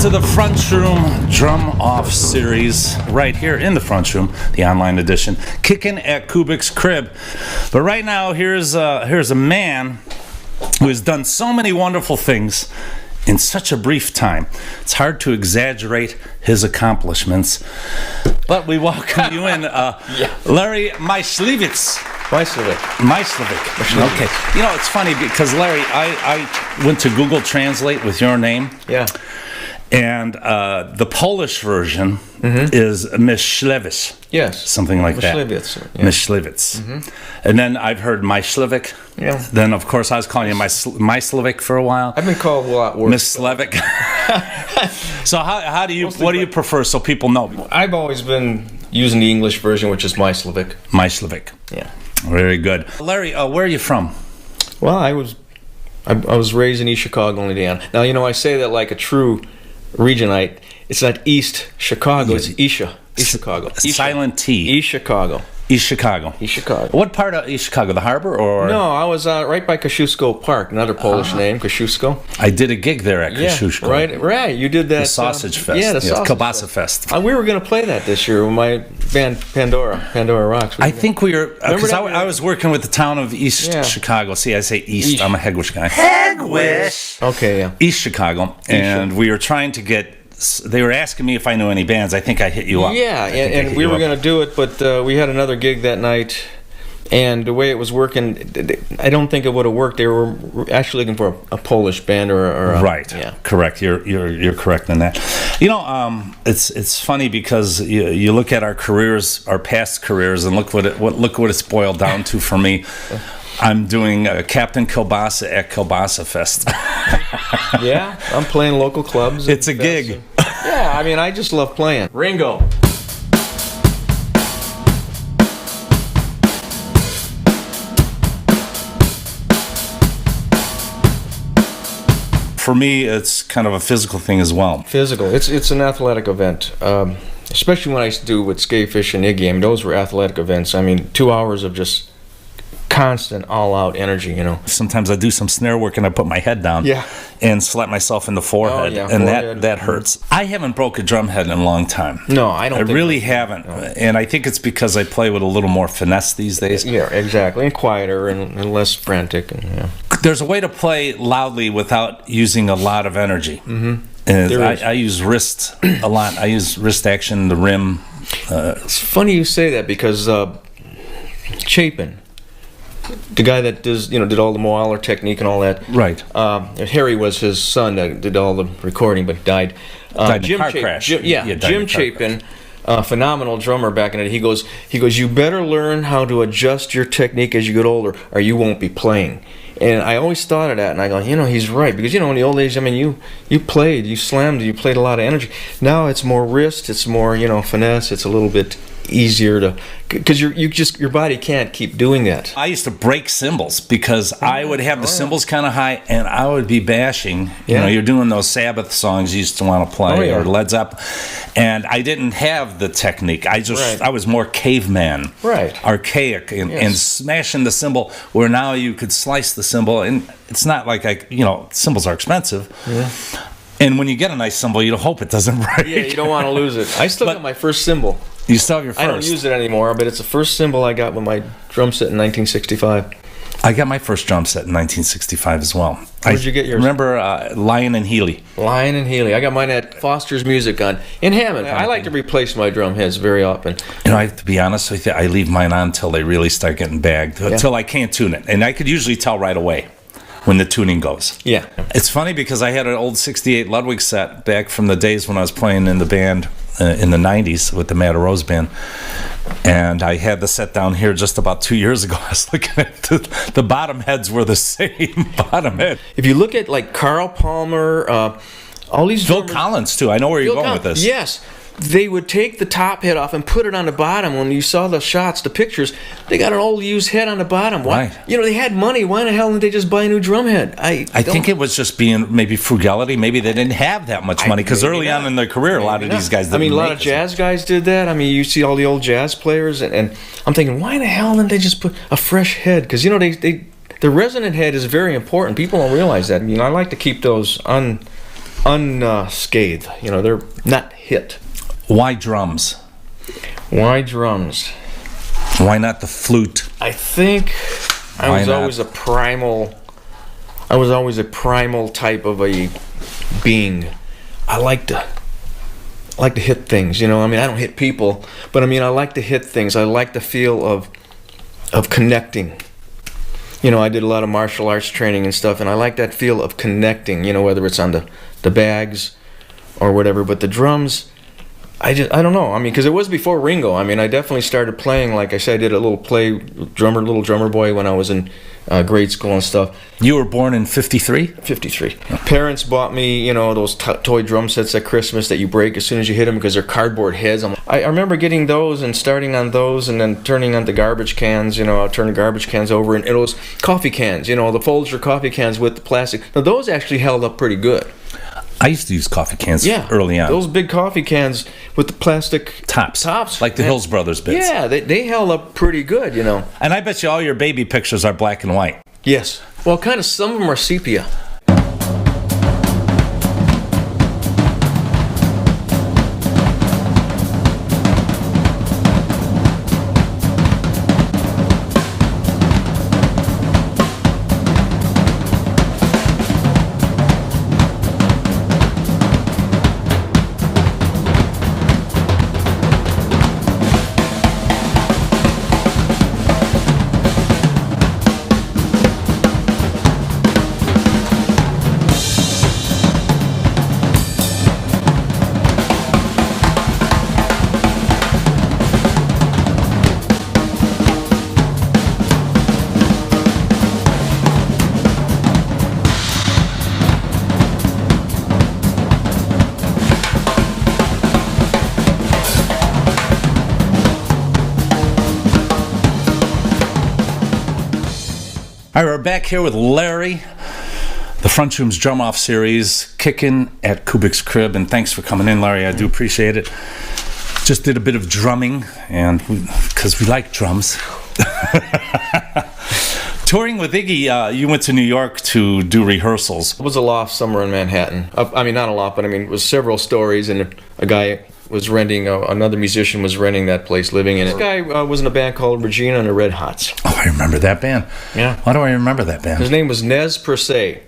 to the Front Room Drum Off series right here in the Front Room, the online edition, kicking at Kubic's crib. But right now, here's a man who has done so many wonderful things in such a brief time. It's hard to exaggerate his accomplishments. But we welcome you in, Larry Mysliwiec. Mysliwiec. Okay. You know, it's funny because, Larry, I went to Google Translate with your name. Yeah. And the Polish version is Mysliwiec. Yes. Something like Mysliwiec, that. Yeah. Mysliwiec. And then I've heard Mysliwiec. Yeah. Then, of course, I was calling you Mysliwiec for a while. I've been called a lot worse. Mysliwiec. So what do you prefer so people know? I've always been using the English version, which is Mysliwiec. Mysliwiec. Yeah. Very good. Larry, where are you from? Well, I was raised in East Chicago, Indiana. Now, you know, I say that like a true regionite. It's not East Chicago, it's East Chicago. Silent T. East Chicago. East Chicago. East Chicago. What part of East Chicago? The harbor or? No, I was right by Kosciuszko Park, another Polish name, Kosciuszko. I did a gig there at Kosciuszko. Right. You did that. The Sausage Fest. Yeah, the Sausage Kielbasa Fest. We were going to play that this year with my band Pandora Rocks. I think we were, because I was working with the town of East Chicago. See, I say East. I'm a Hegwish guy. Hegwish! Okay, yeah. East Chicago. And we were trying to get, they were asking me if I knew any bands. I think I hit you up. Yeah, and we were going to do it, but we had another gig that night, and the way it was working, I don't think it would have worked. They were actually looking for a Polish band or right. Yeah. Correct. You're correct in that. You know, it's funny because you look at our careers, our past careers, and look what it's boiled down to for me. I'm doing Captain Kielbasa at Kielbasa Fest. Yeah, I'm playing local clubs. It's a gig. Yeah, I mean, I just love playing. Ringo. For me, it's kind of a physical thing as well. Physical. It's an athletic event. Especially when I used to do with Skafish and Iggy. I mean, those were athletic events. I mean, 2 hours of just constant all-out energy, you know. Sometimes I do some snare work and I put my head down and slap myself in the forehead, that hurts. I haven't broke a drum head in a long time. No, I don't. I really haven't, and I think it's because I play with a little more finesse these days. Yeah, exactly, and quieter and less frantic. And, There's a way to play loudly without using a lot of energy. And I use wrist a lot. I use wrist action, the rim. It's funny you say that because Chapin, the guy that did all the Moaller technique and all that. Right. Harry was his son that did all the recording, but died. Died in a car crash. Jim Chapin, phenomenal drummer back in the day. He goes, you better learn how to adjust your technique as you get older, or you won't be playing. And I always thought of that, and I go, he's right, because in the old days, I mean, you played, you slammed, you played a lot of energy. Now it's more wrist, it's more finesse, it's a little bit easier to, because your body can't keep doing that. I used to break cymbals because I would have the cymbals kind of high and I would be bashing. You're doing those Sabbath songs you used to want to play or Led Zeppelin, and I didn't have the technique. I was more caveman, archaic, and smashing the cymbal where now you could slice the cymbal, and it's not like cymbals are expensive. Yeah. And when you get a nice cymbal, you hope it doesn't break. Yeah, you don't want to lose it. I still got my first cymbal. You still have your first? I don't use it anymore, but it's the first cymbal I got with my drum set in 1965. I got my first drum set in 1965 as well. Where'd you get yours? Remember Lion and Healy. Lion and Healy. I got mine at Foster's Music in Hammond. I like to replace my drum heads very often. I have to be honest with you, I leave mine on until they really start getting bagged, until I can't tune it. And I could usually tell right away when the tuning goes. Yeah. It's funny because I had an old 68 Ludwig set back from the days when I was playing in the band in the 90s with the Matter Rose Band. And I had the set down here just about 2 years ago. I was looking at the bottom heads were the same bottom head. If you look at like Carl Palmer, all these Phil Collins too. I know where you're going with this. Yes. They would take the top head off and put it on the bottom. When you saw the shots, the pictures, they got an old used head on the bottom. Why? Right. They had money. Why the hell didn't they just buy a new drum head? I think it was just being maybe frugality. Maybe they didn't have that much money because early on in their career, a lot of these guys didn't. A lot of jazz guys did that. I mean, you see all the old jazz players, and I'm thinking, why the hell didn't they just put a fresh head? Because the resonant head is very important. People don't realize that. I like to keep those unscathed. You know, they're not hit. Why drums? Why drums? Why not the flute? I think I was always a primal type of a being. I like to hit things, you know. I mean, I don't hit people, but I mean, I like to hit things. I like the feel of connecting. You know, I did a lot of martial arts training and stuff, and I like that feel of connecting, you know, whether it's on the bags or whatever. But the drums, I don't know. I mean, because it was before Ringo. I mean, I definitely started playing, like I said, I did a little little drummer boy when I was in grade school and stuff. You were born in 53? 53. Parents bought me, you know, those toy drum sets at Christmas that you break as soon as you hit them because they're cardboard heads. I remember getting those and starting on those and then turning on the garbage cans, you know, I'll turn the garbage cans over, and it was coffee cans, you know, the Folger coffee cans with the plastic. Now, those actually held up pretty good. I used to use coffee cans early on. Those big coffee cans with the plastic tops. Like the Hills Brothers bits. Yeah, they held up pretty good, you know. And I bet you all your baby pictures are black and white. Yes. Well, kind of, some of them are sepia. All right, we're back here with Larry, the Front Room's Drum Off series, Kickin at Kubic's crib, and thanks for coming in, Larry. I do appreciate it. Just did a bit of drumming, and because we like drums. Touring with Iggy, you went to New York to do rehearsals. It was a loft somewhere in Manhattan. I mean, not a loft, but I mean, it was several stories, and a guy was renting, another musician was renting that place, living in it. This guy was in a band called Regina and the Red Hots. Oh, I remember that band. Yeah. Why do I remember that band? His name was Nez Per Se.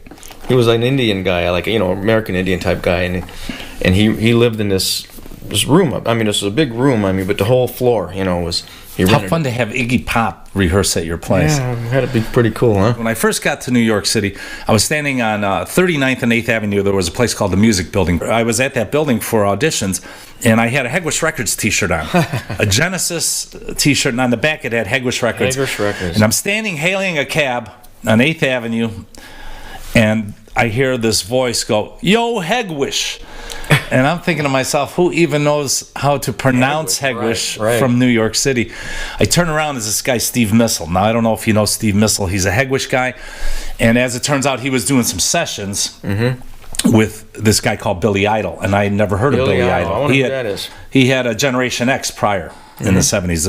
He was an Indian guy, like, you know, American Indian type guy, and he lived in this room. I mean, this was a big room, I mean, but the whole floor, you know, was... How fun to have Iggy Pop rehearse at your place. Yeah, it had to be pretty cool, huh? When I first got to New York City, I was standing on 39th and 8th Avenue. There was a place called the Music Building. I was at that building for auditions, and I had a Hegwish Records t-shirt on. A Genesis t-shirt, and on the back it had Hegwish Records. Hegwish Records. And I'm standing hailing a cab on 8th Avenue, and I hear this voice go, "Yo, Hegwish." And I'm thinking to myself, who even knows how to pronounce Hegwish from New York City? I turn around, as this guy, Steve Missel. Now, I don't know if you know Steve Missel. He's a Hegwish guy. And as it turns out, he was doing some sessions with this guy called Billy Idol. And I had never heard of Billy Idol. I wonder who that is. He had a Generation X prior. In the 70s.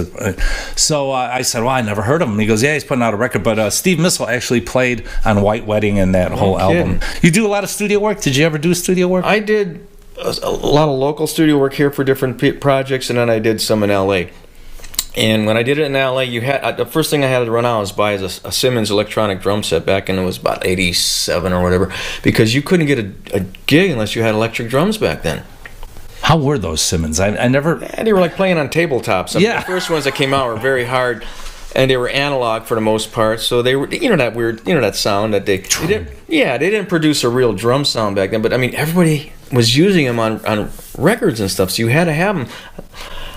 So I said, well, I never heard of him. He goes, yeah, he's putting out a record. But Steve Missel actually played on White Wedding and that whole album. You do a lot of studio work? Did you ever do studio work? I did a lot of local studio work here for different projects, and then I did some in L.A. And when I did it in L.A., you had the first thing I had to run out was buy is a Simmons electronic drum set back in, it was about 87 or whatever, because you couldn't get a gig unless you had electric drums back then. How were those Simmons? I never... Yeah, they were like playing on tabletops. I mean, the first ones that came out were very hard, and they were analog for the most part. So they were, you know, that weird, you know, that sound that they didn't produce a real drum sound back then. But I mean, everybody was using them on records and stuff, so you had to have them.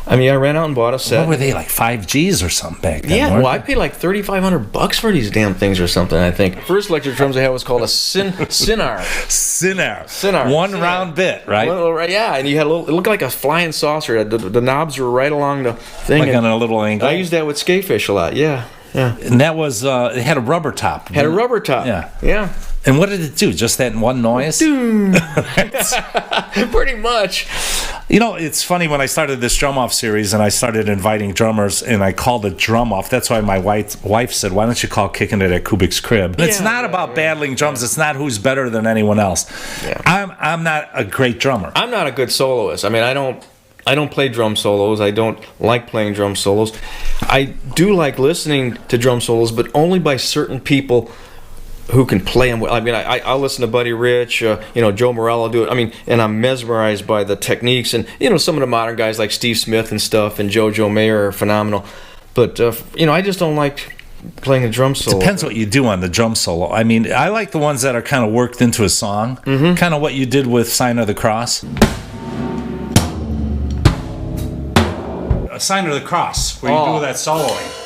I mean, I ran out and bought a set. What were they, like 5Gs or something back then? Yeah, well, I paid like $3,500 for these damn things or something, I think. The first electric drums I had was called a Sinar. One round bit, right? Yeah, and you had it looked like a flying saucer. The knobs were right along the thing. Like on a little angle. I used that with Skafish a lot, yeah. And that was, it had a rubber top. Had a rubber top. Yeah. And what did it do? Just that one noise? Pretty much. It's funny when I started this drum off series and I started inviting drummers and I called it drum off. That's why my wife said, "Why don't you call Kickin' It at Kubic's crib?" It's not about battling drums. It's not who's better than anyone else. Yeah. I'm not a great drummer. I'm not a good soloist. I mean, I don't play drum solos. I don't like playing drum solos. I do like listening to drum solos, but only by certain people who can play them. I mean, I'll listen to Buddy Rich, Joe Morello do it. I mean, and I'm mesmerized by the techniques. And, some of the modern guys like Steve Smith and stuff and Joe Mayer are phenomenal. But, I just don't like playing a drum solo. Depends what you do on the drum solo. I mean, I like the ones that are kind of worked into a song. Mm-hmm. Kind of what you did with Sign of the Cross. A Sign of the Cross, where you do that soloing.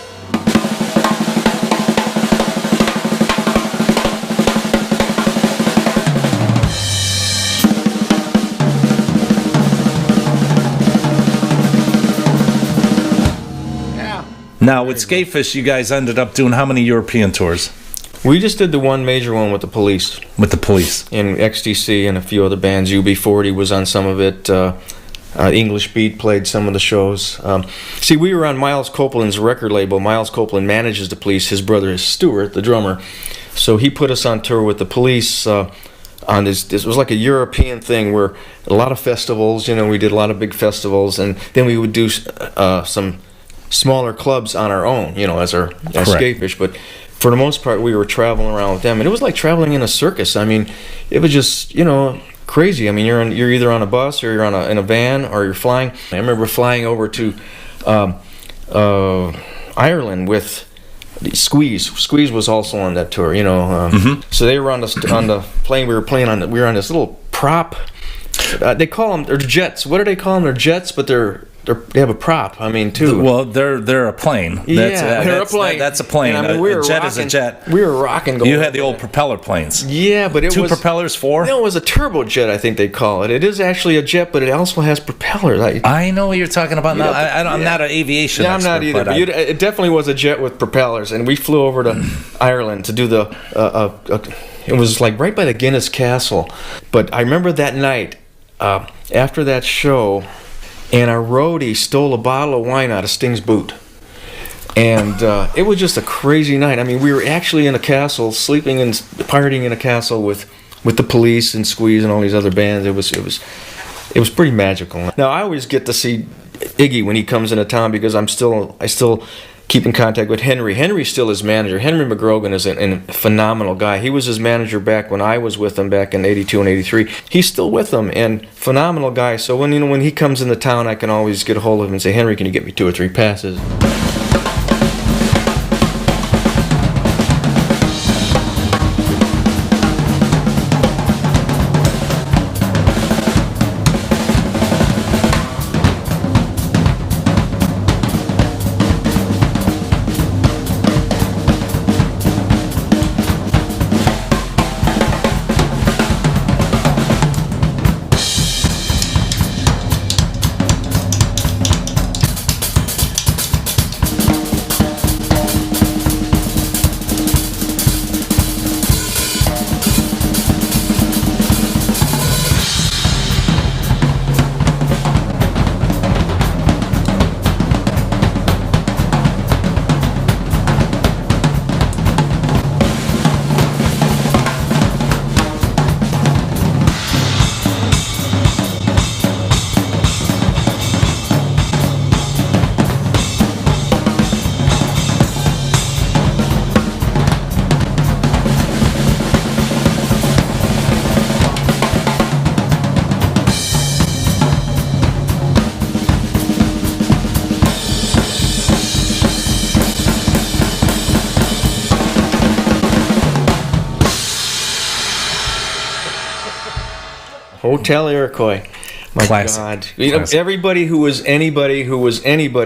Now, with Skafish, you guys ended up doing how many European tours? We just did the one major one with the Police. With the Police. And XTC and a few other bands. UB40 was on some of it. English Beat played some of the shows. See, we were on Miles Copeland's record label. Miles Copeland manages the Police. His brother is Stuart, the drummer. So he put us on tour with the Police on this was like a European thing where a lot of festivals, we did a lot of big festivals. And then we would do some smaller clubs on our own, as Skafish, but for the most part we were traveling around with them, and it was like traveling in a circus. I mean, it was just crazy. I mean, you're either on a bus or you're in a van or you're flying. I remember flying over to Ireland with Squeeze. Squeeze was also on that tour, So they were on the plane. We were on this little prop. They call them, they're jets. What do they call them? They're jets, but they have a prop. I mean, too. Well, they're a plane. They're a plane. That's a plane. And, I mean, a jet is a jet. We were rocking. You had the old propeller planes. Yeah, but it was... 2 propellers, 4? No, it was a turbojet, I think they call it. It is actually a jet, but it also has propellers. I know what you're talking about now. I'm not an aviation expert. I'm not either. But it definitely was a jet with propellers, and we flew over to Ireland to do the... it was like right by the Guinness Castle. But I remember that night, after that show... And our roadie stole a bottle of wine out of Sting's boot. And it was just a crazy night. I mean, we were actually in a castle, sleeping and partying in a castle with the Police and Squeeze and all these other bands. It was pretty magical. Now, I always get to see Iggy when he comes into town because I still keep in contact with Henry. Henry's still his manager. Henry McGrogan is a phenomenal guy. He was his manager back when I was with him back in 82 and 83. He's still with him, and phenomenal guy. So when he comes into town, I can always get a hold of him and say, "Henry, can you get me 2 or 3 passes?" Hotel Iroquois. My Classic. God. Everybody who was anybody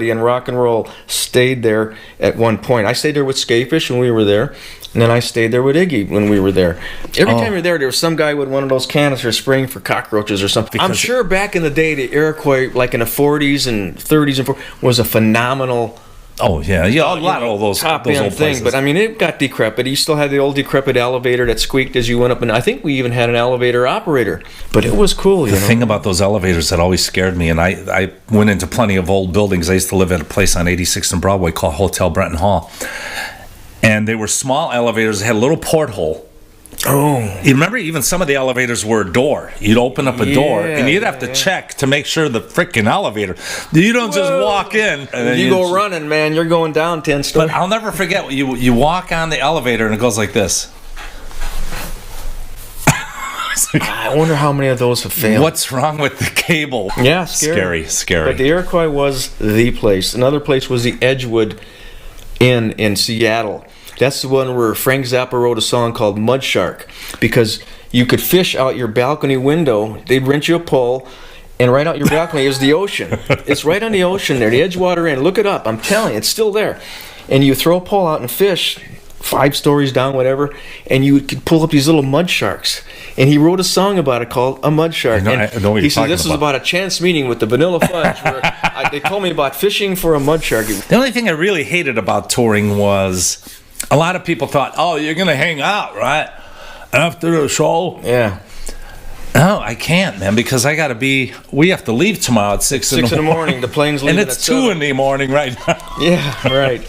in rock and roll stayed there at one point. I stayed there with Skafish when we were there, and then I stayed there with Iggy when we were there. Every time we were there was some guy with one of those canisters spraying for cockroaches or something. I'm sure back in the day, the Iroquois, like in the 40s and 30s and 40s, was a phenomenal Oh yeah, a lot of those top those end old thing. places. But I mean, it got decrepit. You still had the old decrepit elevator that squeaked as you went up, and I think we even had an elevator operator. But it was cool. The thing about those elevators that always scared me, and I went into plenty of old buildings. I used to live at a place on 86th and Broadway called Hotel Brenton Hall, and they were small elevators that had a little porthole. Oh, you remember even some of the elevators were a door. You'd open up a door and you'd have to check to make sure the freaking elevator. You don't just walk in and then you go running, man. You're going down 10 stories. But I'll never forget, you walk on the elevator and it goes like this. I wonder how many of those have failed. What's wrong with the cable? Yeah, scary. But the Iroquois was the place. Another place was the Edgewood Inn in Seattle. That's the one where Frank Zappa wrote a song called Mud Shark, because you could fish out your balcony window. They'd rent you a pole, and right out your balcony is the ocean. It's right on the ocean there, the Edgewater Inn. Look it up. I'm telling you, it's still there. And you throw a pole out and fish 5 stories down, whatever, and you could pull up these little mud sharks. And he wrote a song about it called A Mud Shark. I know what he said this is about a chance meeting with the Vanilla Fudge where they told me about fishing for a mud shark. The only thing I really hated about touring was a lot of people thought, oh, you're going to hang out, right? After the show? Yeah. No, I can't, man, because we have to leave tomorrow at 6 in the morning. The plane's leaving and it's at 2 7. in the morning right now. Yeah, right.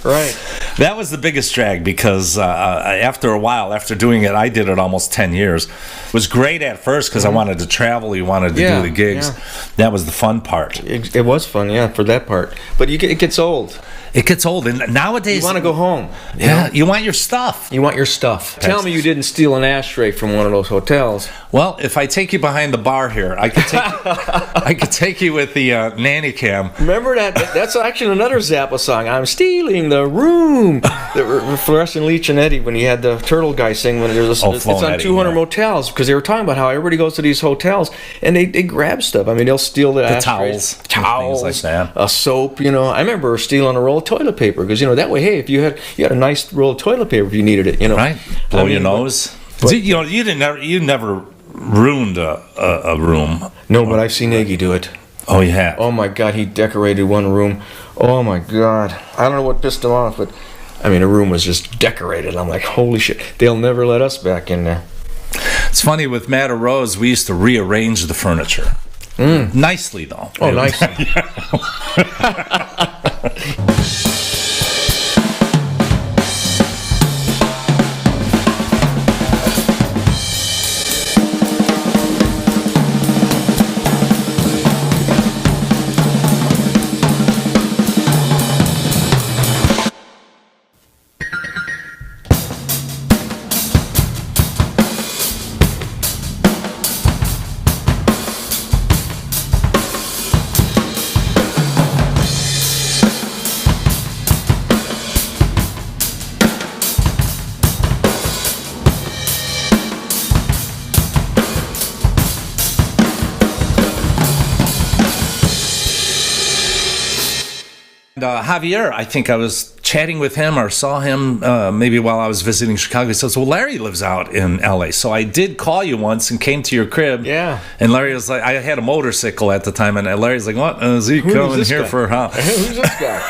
That was the biggest drag, because after a while, after doing it, I did it almost 10 years. It was great at first because I wanted to travel, you wanted to do the gigs. Yeah. That was the fun part. It was fun, yeah, for that part. But it gets old. It gets old, and nowadays you want to go home. Yeah, you want your stuff. Tell me you didn't steal an ashtray from one of those hotels. Well, if I take you behind the bar here, I could take you with the nanny cam. Remember that? That's actually another Zappa song. I'm stealing the room. The Fluorescent Leach and Eddie, when he had the turtle guy sing, when there's it's on Eddie, 200 motels, because they were talking about how everybody goes to these hotels and they grab stuff. I mean, they'll steal the ashtrays, towels, things like that. A soap. I remember stealing a roll of toilet paper, because that way, hey, if you had a nice roll of toilet paper if you needed it, right, blow your nose. But, you never ruined a room. No, but I've seen Iggy do it. Oh, you have? Oh my God, he decorated one room. Oh my God, I don't know what pissed him off, but I mean, the room was just decorated. I'm like, holy shit, they'll never let us back in there. It's funny, with Matt Rose, we used to rearrange the furniture. Nicely, though. Oh, nicely. Javier, I think I was chatting with him or saw him maybe while I was visiting Chicago. He says, well, Larry lives out in LA. So I did call you once and came to your crib. Yeah. And Larry was like, I had a motorcycle at the time, and Larry's like, what? Is he coming here for how? Who's this guy?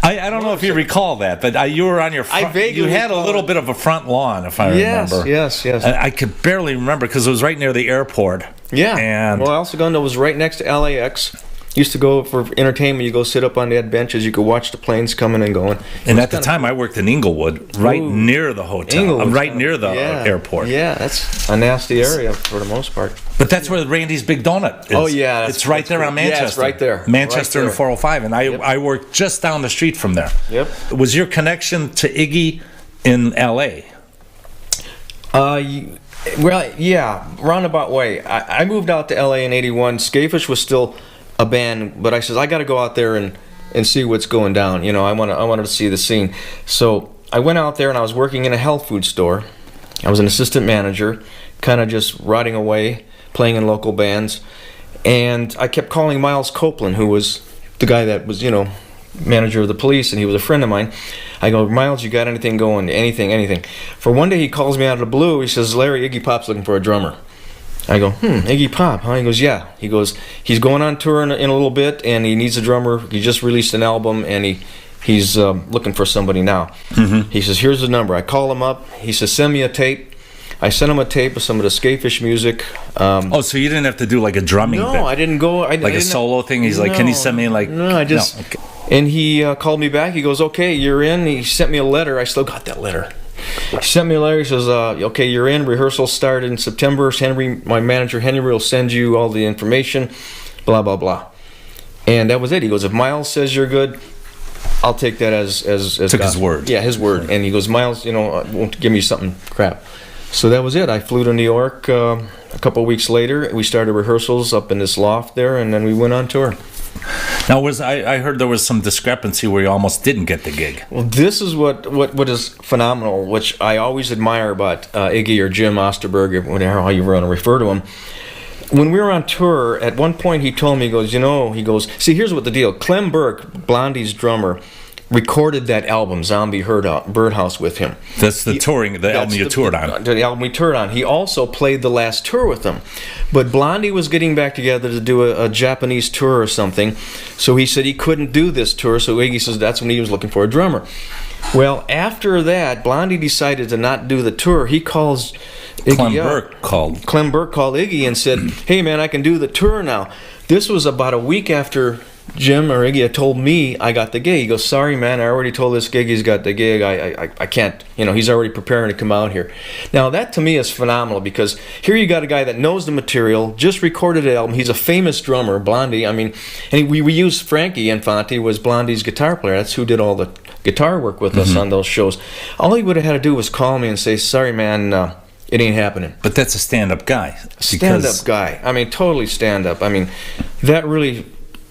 I don't know if you recall that, but you were on your front. You had a little bit of a front lawn, if I remember. Yes. I could barely remember because it was right near the airport. Yeah. And well, El Segundo was right next to LAX. Used to go for entertainment. You go sit up on that benches. You could watch the planes coming and going. And at the time, I worked in Inglewood, right near the hotel, right near the airport. Yeah, that's a nasty area for the most part. But that's where Randy's Big Donut is. Oh, yeah. It's right there on Manchester. Yeah, it's right there. Manchester and 405. And I worked just down the street from there. Yep. Was your connection to Iggy in L.A.? Well, yeah, roundabout way. I moved out to L.A. in 81. Skafish was still a band, but I said, I got to go out there and see what's going down. I wanted to see the scene. So I went out there, and I was working in a health food store. I was an assistant manager, kind of just rotting away, playing in local bands. And I kept calling Miles Copeland, who was the guy that was, manager of the police, and he was a friend of mine. I go, Miles, you got anything going? Anything. For one day, he calls me out of the blue. He says, Larry, Iggy Pop's looking for a drummer. I go, Iggy Pop, huh? He goes, yeah. He goes, he's going on tour in a little bit, and he needs a drummer. He just released an album, and He's looking for somebody now. He says, here's the number. I call him up. He says, send me a tape. I sent him a tape of some of the Skafish music. So you didn't have to do like a drumming bit? No, I didn't go. Like a solo thing? He's like, can you send me like... No, I just... No, okay. And he called me back. He goes, okay, you're in. He sent me a letter. I still got that letter. He sent me a letter. He says, okay, you're in. Rehearsals start in September. Henry, my manager, Henry, will send you all the information. Blah, blah, blah. And that was it. He goes, if Miles says you're good, I'll take that as took his word. Yeah, his word. And he goes, Miles, won't give me something crap. So that was it. I flew to New York a couple of weeks later. We started rehearsals up in this loft there, and then we went on tour. Now, I heard there was some discrepancy where you almost didn't get the gig. Well, this is what is phenomenal, which I always admire about Iggy or Jim Osterberg, whatever how you want to refer to him. When we were on tour, at one point he told me, he goes, see, here's what the deal. Clem Burke, Blondie's drummer, recorded that album, Zombie Birdhouse, with him. That's the album you toured on. The album we toured on. He also played the last tour with them. But Blondie was getting back together to do a Japanese tour or something, so he said he couldn't do this tour, so Iggy says that's when he was looking for a drummer. Well, after that, Blondie decided to not do the tour. He calls Iggy Clem Burke called Iggy and said, hey man, I can do the tour now. This was about a week after Jim or Iggy had told me I got the gig. He goes, sorry man, I already told this gig he's got the gig. I can't, he's already preparing to come out here. Now that to me is phenomenal, because here you got a guy that knows the material, just recorded an album. He's a famous drummer, Blondie. And we used Frankie Infante was Blondie's guitar player. That's who did all the guitar work with us on those shows. All he would have had to do was call me and say, sorry man, it ain't happening. But that's a stand-up guy. Stand-up guy. Totally stand-up. That really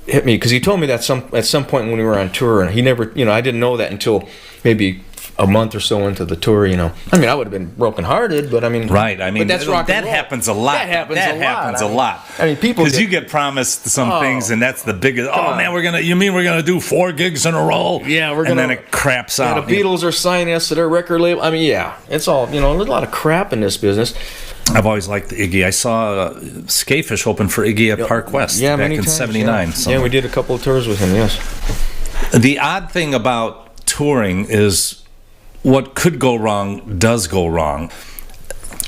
hit me, because he told me that at some point when we were on tour, and he never, I didn't know that until maybe a month or so into the tour. I would have been brokenhearted, but right. But that's rock and that roll. Happens a lot. That happens a lot. People, because you get promised some things, and that's the biggest. Oh man, we're gonna do 4 gigs in a row? Yeah, and then it craps out. The Beatles are signing us to their record label. It's all there's a lot of crap in this business. I've always liked Iggy. I saw Skafish open for Iggy at Park West back in '79. Yeah, we did a couple of tours with him, yes. The odd thing about touring is what could go wrong does go wrong.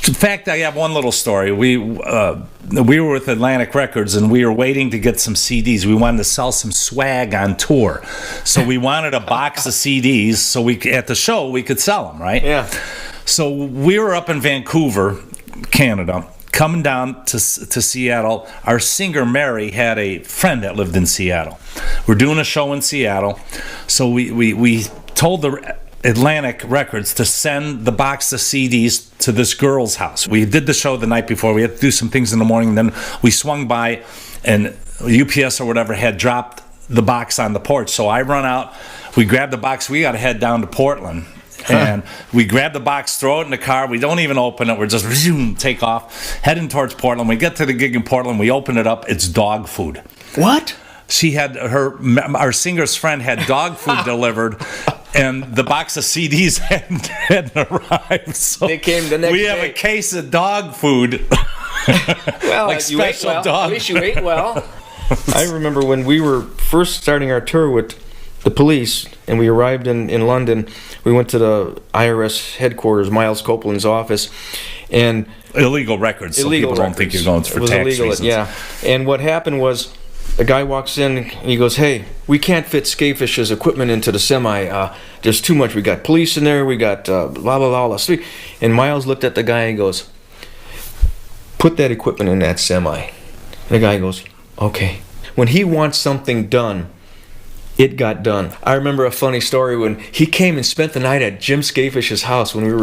In fact, I have one little story. We were with Atlantic Records, and we were waiting to get some CDs. We wanted to sell some swag on tour. So we wanted a box of CDs so at the show we could sell them, right? Yeah. So we were up in Vancouver, Canada, coming down to Seattle. Our singer Mary had a friend that lived in Seattle. We're doing a show in Seattle, so we told the Atlantic Records to send the box of CDs to this girl's house. We did the show the night before. We had to do some things in the morning, and then we swung by, and UPS or whatever had dropped the box on the porch. So I run out, we grab the box, we got to head down to Portland. And we grab the box, throw it in the car. We don't even open it. We're just take off, heading towards Portland. We get to the gig in Portland. We open it up. It's dog food. What? She had our singer's friend had dog food delivered, and the box of CDs hadn't arrived. So they came the next day. We have a case of dog food. Well, like special you ate well. dog. At least you ate well. I remember when we were first starting our tour with the Police, and we arrived in London. We went to the IRS headquarters, Miles Copeland's office, and illegal records. So people don't think you're going for tax reasons. Yeah, and what happened was, a guy walks in and he goes, "Hey, we can't fit Skafish's equipment into the semi. There's too much. We got police in there. We got blah blah blah." And Miles looked at the guy and goes, "Put that equipment in that semi." And the guy goes, "Okay." When he wants something done, it got done. I remember a funny story when he came and spent the night at Jim Skafish's house when you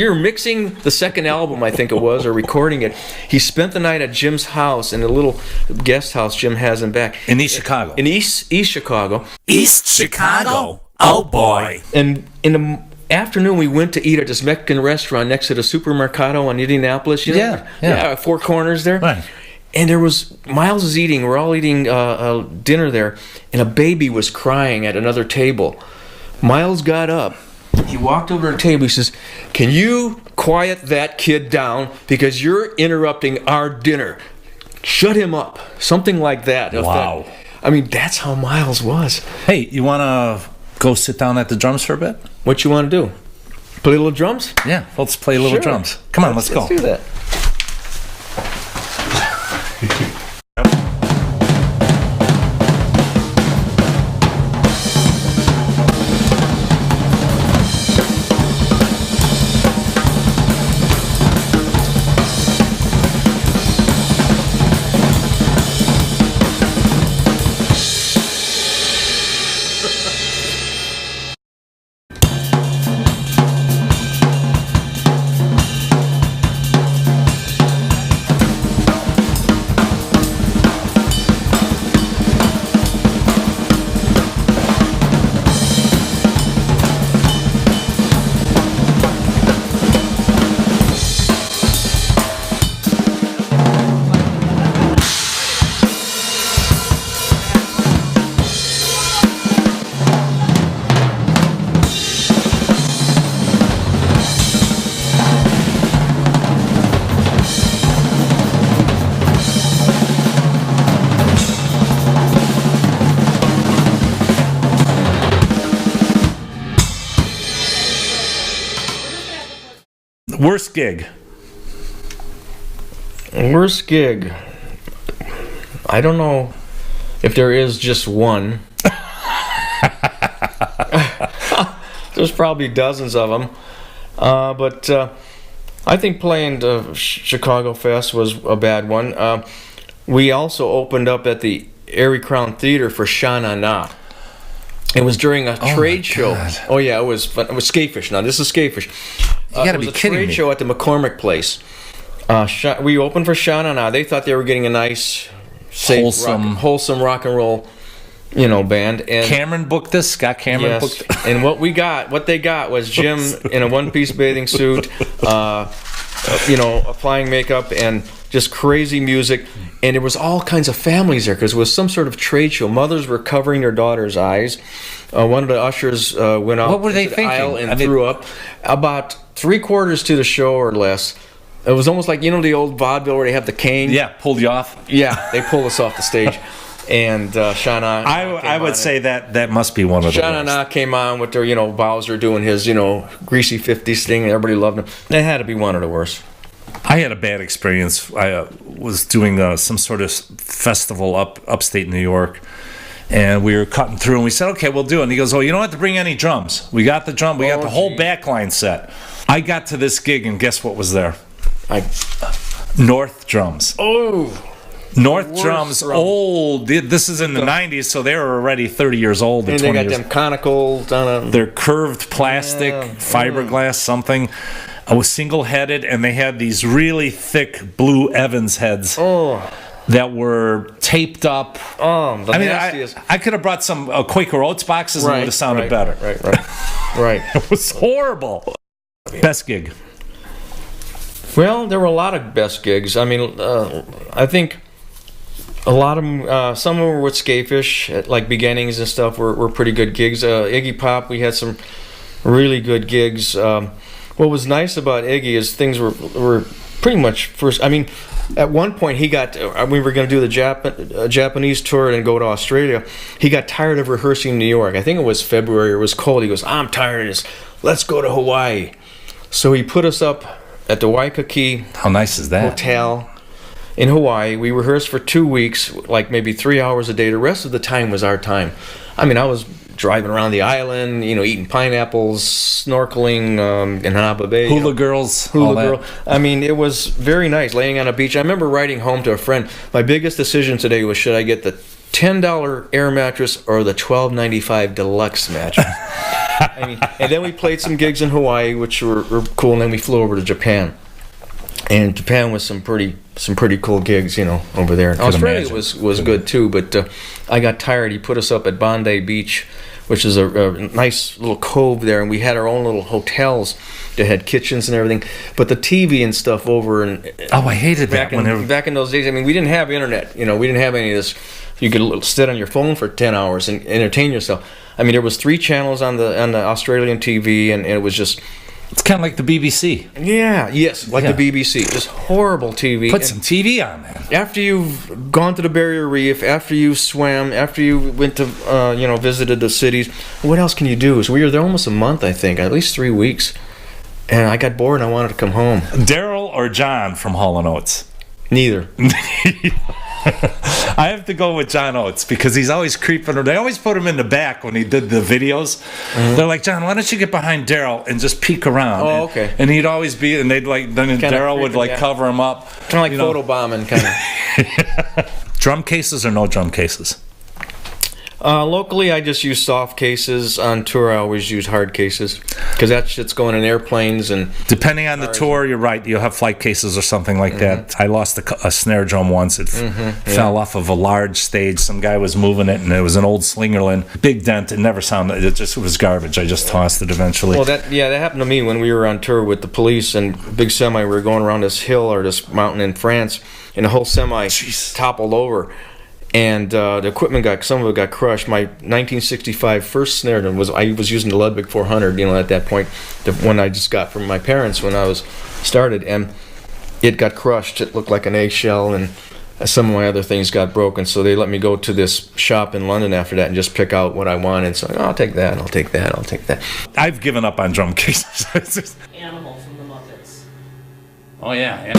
were mixing the second album, I think it was, or recording it. He spent the night at Jim's house in a little guest house Jim has in back. In East Chicago. In East Chicago. East Chicago? Oh boy. And in the afternoon we went to eat at this Mexican restaurant next to the Supermercado in Indianapolis. You know? Yeah, Four Corners there. Right. And Miles is eating, we're all eating dinner there, and a baby was crying at another table. Miles got up, he walked over to the table, he says, "Can you quiet that kid down because you're interrupting our dinner? Shut him up." Something like that. Wow. I mean, that's how Miles was. Hey, you want to go sit down at the drums for a bit? What you want to do? Play little drums? Yeah, let's play little drums. Come on, let's go. Let's do that. Worst gig? Worst gig? I don't know if there is just one. There's probably dozens of them. But I think playing the Chicago Fest was a bad one. We also opened up at the Erie Crown Theater for Sha Na Na. It was during a trade show. Oh yeah, it was fun. It was Skafish. Now this is Skafish. You gotta be kidding me. It was a trade show at the McCormick Place. We opened for Sha Na Na. They thought they were getting a nice, safe, wholesome rock and roll, band. And Cameron booked this. Scott Cameron booked it. And what they got was Jim in a one-piece bathing suit, applying makeup and just crazy music. And there was all kinds of families there because it was some sort of trade show. Mothers were covering their daughters' eyes. One of the ushers went out the aisle and threw up. About 3/4 to the show or less, it was almost like the old vaudeville where they have the cane. Yeah, pulled you off. Yeah, they pulled us off the stage. And Sha Na Na I would say that must be one of the Sha Na Na came on with their Bowser doing his greasy 50s thing, and everybody loved him. That had to be one of the worst. I had a bad experience. I was doing some sort of festival upstate New York, and we were cutting through, and we said, okay, we'll do it. And he goes, oh, you don't have to bring any drums. We got the drum. We got the whole backline set. I got to this gig, and guess what was there? North Drums. Oh, North Drums, old. This is in the 90s, so they were already 30 years old. And they got them conical. They're curved plastic, fiberglass, something. I was single-headed, and they had these really thick blue Evans heads that were taped up. I could have brought some Quaker Oats boxes and it would have sounded better. Right. It was horrible. Best gig? Well, there were a lot of best gigs. I mean, I think a lot of them, some of them were with Skafish, at, like Beginnings and stuff, were pretty good gigs. Iggy Pop, we had some really good gigs. What was nice about Iggy is things were pretty much first. I mean, at one point we were going to do the Japanese tour and go to Australia. He got tired of rehearsing in New York. I think it was February. It was cold. He goes, I'm tired of this. Let's go to Hawaii. So he put us up at the Waikiki. How nice is that? Hotel in Hawaii. We rehearsed for 2 weeks, like maybe 3 hours a day. The rest of the time was our time. I mean, I was driving around the island, eating pineapples, snorkeling in Hanauma Bay. Hula girls. I mean, it was very nice, laying on a beach. I remember writing home to a friend, my biggest decision today was, should I get the $10 air mattress or the $12.95 deluxe mattress? I mean, and then we played some gigs in Hawaii, which were cool, and then we flew over to Japan. And Japan was some pretty cool gigs, over there. Australia was good too, but I got tired. He put us up at Bondi Beach, which is a nice little cove there, and we had our own little hotels that had kitchens and everything. But the TV and stuff over and I hated that. Back in those days, I mean, we didn't have internet. We didn't have any of this. You could sit on your phone for 10 hours and entertain yourself. I mean, there was 3 channels on the Australian TV, and it was just It's kind of like the BBC. Yeah, yes, like the BBC. Just horrible TV. Put some TV on, man. After you've gone to the Barrier Reef, after you swam, after you went to, visited the cities, what else can you do? So we were there almost a month, I think, at least 3 weeks. And I got bored and I wanted to come home. Daryl or John from Hall & Oates? Neither. I have to go with John Oates because he's always creeping. They always put him in the back when he did the videos. Mm-hmm. They're like, John, why don't you get behind Daryl and just peek around? Oh, okay. And he'd always be, and they'd like, then Daryl would like cover him up. Kind of like photobombing, kind of. Drum cases or no drum cases? Locally, I just use soft cases. On tour, I always use hard cases because that shit's going in airplanes and. Depending on the tour, you're right. You'll have flight cases or something like that. I lost a snare drum once. It fell off of a large stage. Some guy was moving it, and it was an old Slingerland, big dent. It never sounded. It was garbage. I just tossed it eventually. Well, that happened to me when we were on tour with the Police and big semi. We were going around this hill or this mountain in France, and the whole semi toppled over. And the equipment some of it got crushed. My 1965 first snare drum I was using the Ludwig 400, at that point, the one I just got from my parents when I was started, and it got crushed. It looked like an eggshell, and some of my other things got broken. So they let me go to this shop in London after that and just pick out what I wanted. So I'll take that, I'll take that, I'll take that. I've given up on drum cases. Animal from the Muppets. Oh yeah.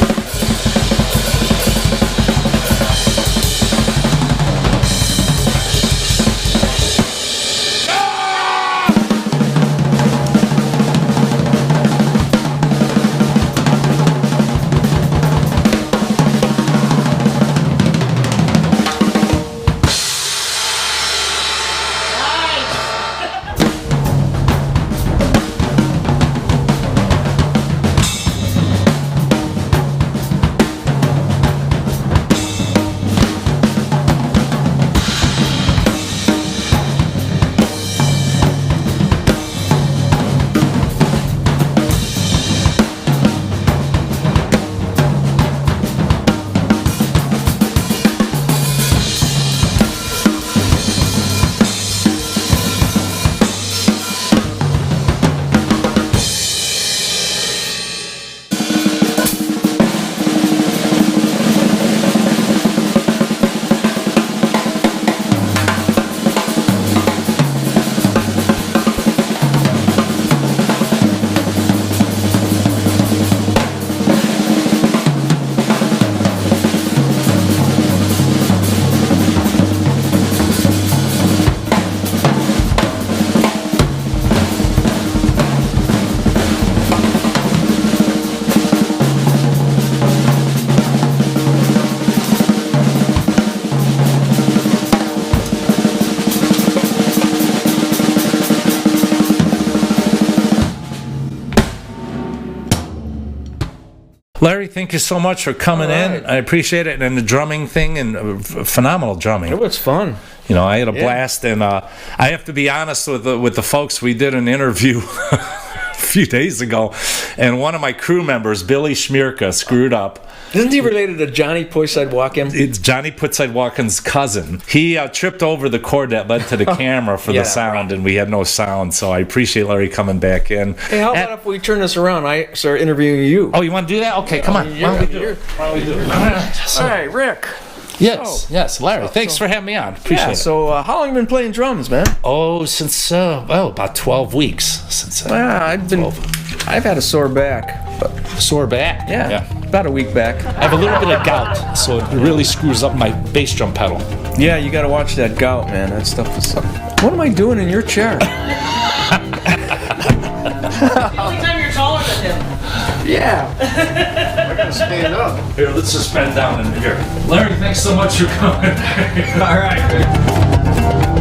Larry, thank you so much for coming in. I appreciate it. And the drumming thing, and phenomenal drumming. It was fun. I had a blast. And I have to be honest with the folks. We did an interview a few days ago, and one of my crew members, Billy Schmierka, screwed up. Isn't he related to Johnny Putside-Walken? It's Johnny Putside-Walken's cousin. He tripped over the cord that led to the camera for the sound, and we had no sound, so I appreciate Larry coming back in. Hey, how about if we turn this around? I start interviewing you. Oh, you want to do that? Okay, come on. Why don't we do it? All right, Rick. Yes, Larry. Thanks for having me on. Appreciate it. So, how long have you been playing drums, man? Oh, since about 12 weeks. I've had a sore back. Sore back? Yeah. About a week back. I have a little bit of gout, so it really screws up my bass drum pedal. Yeah, you got to watch that gout, man. That stuff is something. What am I doing in your chair? The only time you're taller than him. Yeah. I gotta stand up. Here, let's just bend down in here. Larry, thanks so much for coming. All right.